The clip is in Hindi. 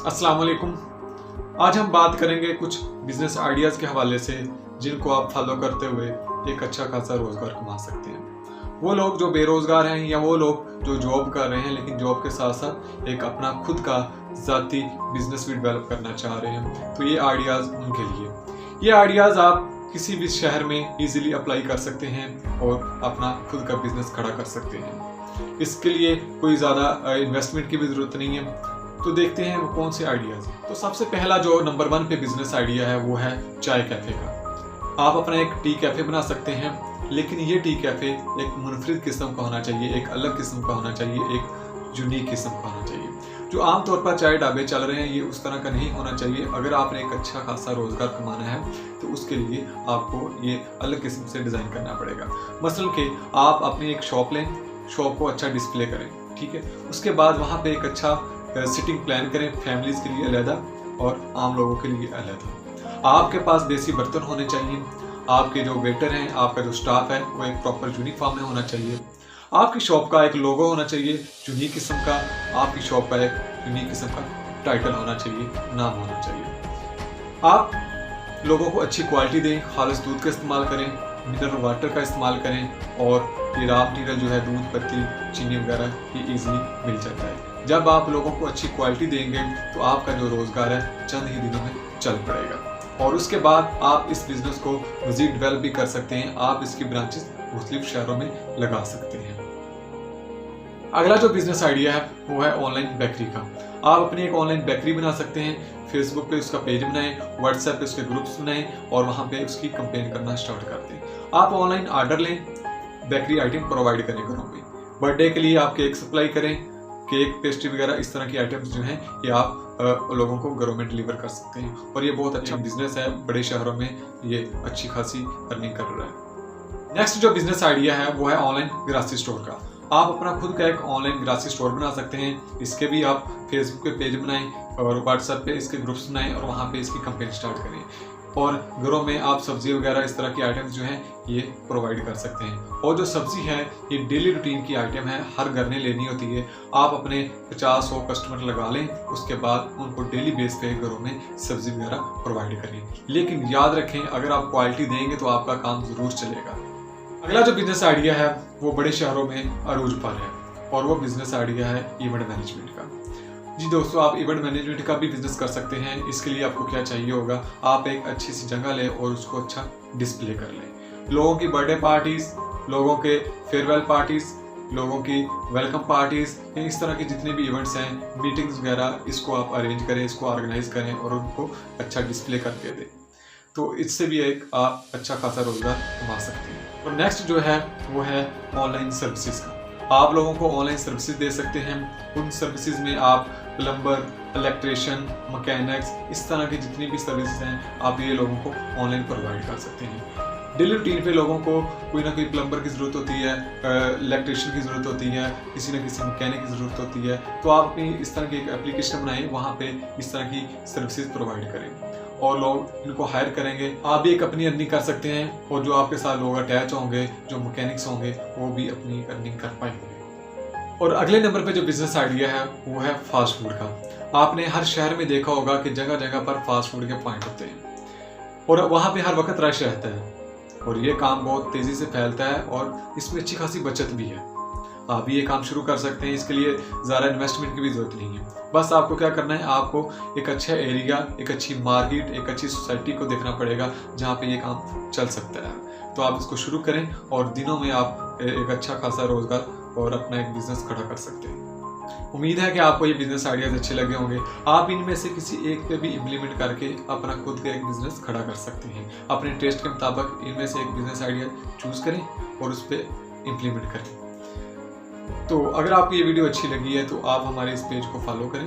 अस्सलाम वालेकुम। आज हम बात करेंगे कुछ बिजनेस आइडियाज़ के हवाले से जिनको आप फॉलो करते हुए एक अच्छा खासा रोज़गार कमा सकते हैं। वो लोग जो बेरोज़गार हैं या वो लोग जो जॉब कर रहे हैं लेकिन जॉब के साथ साथ एक अपना खुद का ज़ाती बिजनेस भी डेवलप करना चाह रहे हैं, तो ये आइडियाज़ उनके लिए। ये आइडियाज़ आप किसी भी शहर में इजीली अप्लाई कर सकते हैं और अपना खुद का बिजनेस खड़ा कर सकते हैं। इसके लिए कोई ज़्यादा इन्वेस्टमेंट की भी ज़रूरत नहीं है। तो देखते हैं वो कौन से आइडियाज़ हैं। तो सबसे पहला जो नंबर 1 पे बिजनेस आइडिया है वो है चाय कैफ़े का। आप अपना एक टी कैफ़े बना सकते हैं, लेकिन ये टी कैफ़े एक मुनफरिद किस्म का होना चाहिए, एक अलग किस्म का होना चाहिए, एक यूनिक किस्म का होना चाहिए। जो आमतौर पर चाय ढाबे चल रहे हैं ये उस तरह का नहीं होना चाहिए। अगर आपने एक अच्छा खासा रोज़गार कमाना है तो उसके लिए आपको ये अलग किस्म से डिज़ाइन करना पड़ेगा। मसलन कि आप अपनी एक शॉप लें, शॉप को अच्छा डिस्प्ले करें, ठीक है। उसके बाद वहाँ पे एक अच्छा सिटिंग प्लान करें, फैमिलीज़ के लिए अलहदा और आम लोगों के लिए अलहदा। आपके पास देसी बर्तन होने चाहिए। आपके जो वेटर हैं, आपका जो स्टाफ है वो एक प्रॉपर यूनिफॉर्म में होना चाहिए। आपकी शॉप का एक लोगो होना चाहिए यूनिक किस्म का। आपकी शॉप का एक यूनिक किस्म का टाइटल होना चाहिए, नाम होना चाहिए। आप लोगों को अच्छी क्वालिटी दें, खालिस दूध का इस्तेमाल करें, मिनरल वाटर का इस्तेमाल करें और ये रॉ मटीरियल जो है दूध, पत्ती, चीनी वगैरह ये ईजिली मिल जाता है। जब आप लोगों को अच्छी क्वालिटी देंगे तो आपका जो रोज़गार है चंद ही दिनों में चल पड़ेगा और उसके बाद आप इस बिज़नेस को मज़ीद डेवलप भी कर सकते हैं। आप इसकी ब्रांचेस मुख्तलिफ शहरों में लगा सकते हैं। अगला जो बिज़नेस आइडिया है वो है ऑनलाइन बेकरी का। आप अपनी एक ऑनलाइन बेकरी बना सकते हैं। फेसबुक पे उसका पेज बनाएं, व्हाट्सएप पे उसके ग्रुप्स बनाएं और वहाँ पे उसकी कंपेन करना स्टार्ट कर दें। आप ऑनलाइन आर्डर लें, बेकरी आइटम प्रोवाइड करें घरों में। बर्थडे के लिए आप केक सप्लाई करें, केक, पेस्ट्री वगैरह इस तरह की आइटम्स जो हैं ये आप लोगों को घरों में डिलीवर कर सकते हैं और ये बहुत अच्छा बिजनेस है। बड़े शहरों में ये अच्छी खासी अर्निंग कर रहा है। नेक्स्ट जो बिजनेस आइडिया है वो है ऑनलाइन ग्रॉसरी स्टोर का। आप अपना खुद का एक ऑनलाइन ग्रॉसरी स्टोर बना सकते हैं। इसके भी आप फेसबुक पे पेज बनाएं और व्हाट्सएप पे इसके ग्रुप्स बनाएं और वहाँ पे इसकी कंपेन स्टार्ट करें और घरों में आप सब्जी वगैरह इस तरह की आइटम्स जो हैं ये प्रोवाइड कर सकते हैं। और जो सब्जी है ये डेली रूटीन की आइटम है, हर घर ने लेनी होती है। आप अपने 50-100 कस्टमर लगा लें, उसके बाद उनको डेली बेस पे घरों में सब्जी वगैरह प्रोवाइड करें। लेकिन याद रखें, अगर आप क्वालिटी देंगे तो आपका काम ज़रूर चलेगा। अगला जो बिजनेस आइडिया है वो बड़े शहरों में अरूज पर है और वो बिजनेस आइडिया है इवेंट मैनेजमेंट का। जी दोस्तों, आप इवेंट मैनेजमेंट का भी बिजनेस कर सकते हैं। इसके लिए आपको क्या चाहिए होगा, आप एक अच्छी सी जगह लें और उसको अच्छा डिस्प्ले कर लें। लोगों की बर्थडे पार्टीज, लोगों के फेयरवेल पार्टीज, लोगों की वेलकम पार्टीज, इस तरह के जितने भी इवेंट्स हैं, मीटिंग्स वगैरह, इसको आप अरेंज करें, इसको ऑर्गेनाइज करें और उनको अच्छा डिस्प्ले करके दें। तो इससे भी एक आप अच्छा खासा रोजगार कमा सकते हैं। और नेक्स्ट जो है वो है ऑनलाइन सर्विसेज का। आप लोगों को ऑनलाइन सर्विसेज दे सकते हैं। उन सर्विसेज में आप प्लम्बर, इलेक्ट्रिशियन, मैकेनिक्स, इस तरह की जितनी भी सर्विसेज हैं आप ये लोगों को ऑनलाइन प्रोवाइड कर सकते हैं। डेली रूटीन पे लोगों को कोई ना कोई प्लम्बर की ज़रूरत होती है, इलेक्ट्रिशियन की ज़रूरत होती है, किसी न किसी मैकेनिक की ज़रूरत होती है। तो आप अपनी इस तरह की एक एप्लीकेशन बनाएं, वहाँ पे इस तरह की सर्विसेज प्रोवाइड करें और लोग इनको हायर करेंगे। आप भी एक अपनी अर्निंग कर सकते हैं और जो आपके साथ लोग अटैच होंगे, जो मैकेनिक्स होंगे, वो भी अपनी अर्निंग कर पाएंगे। और अगले नंबर पे जो बिजनेस आइडिया है वो है फास्ट फूड का। आपने हर शहर में देखा होगा कि जगह जगह पर फास्ट फूड के पॉइंट होते हैं और वहाँ पे हर वक्त रश रहता है और ये काम बहुत तेज़ी से फैलता है और इसमें अच्छी खासी बचत भी है। आप ये काम शुरू कर सकते हैं। इसके लिए ज़्यादा इन्वेस्टमेंट की भी ज़रूरत नहीं है। बस आपको क्या करना है, आपको एक अच्छा एरिया, एक अच्छी मार्केट, एक अच्छी सोसाइटी को देखना पड़ेगा जहाँ पे ये काम चल सकता है। तो आप इसको शुरू करें और दिनों में आप एक अच्छा खासा रोज़गार और अपना एक बिज़नेस खड़ा कर सकते हैं। उम्मीद है कि आपको ये बिज़नेस आइडियाज़ अच्छे लगे होंगे। आप इनमें से किसी एक पे भी इम्प्लीमेंट करके अपना खुद का एक बिज़नेस खड़ा कर सकते हैं। अपने टेस्ट के मुताबिक इनमें से एक बिज़नेस आइडिया चूज़ करें और उस पर इम्प्लीमेंट करें। तो अगर आपको ये वीडियो अच्छी लगी है तो आप हमारे इस पेज को फॉलो करें।